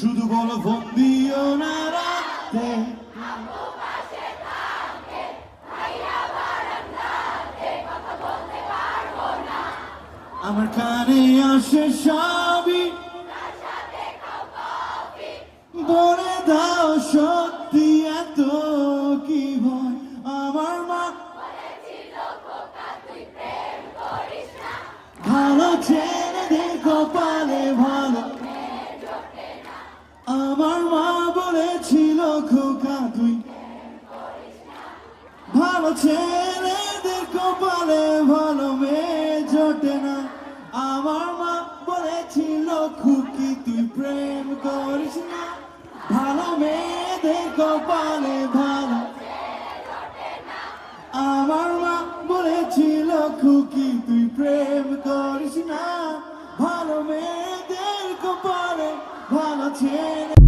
শুধু বলো ফোন দিও না রাতে, আমার কানে আসে সবই, বলে দাও সত্যি এত কি ভয়। আমার মা ভালো ছেলে দেখো পালে ভালো, আমার মা বলেছিল খোকা তুই ভালো ছেলেদের কপালে ভালো মেয়ে জোটে না। আমার মা বলেছিল খুকি তুই প্রেম করিস না, ভালো মেয়েদের কপালে ভালো। আমার মা বলেছিল খুকি তুই প্রেম করিস না, ভালো মেয়েদের কপালে ভালো ছেলে।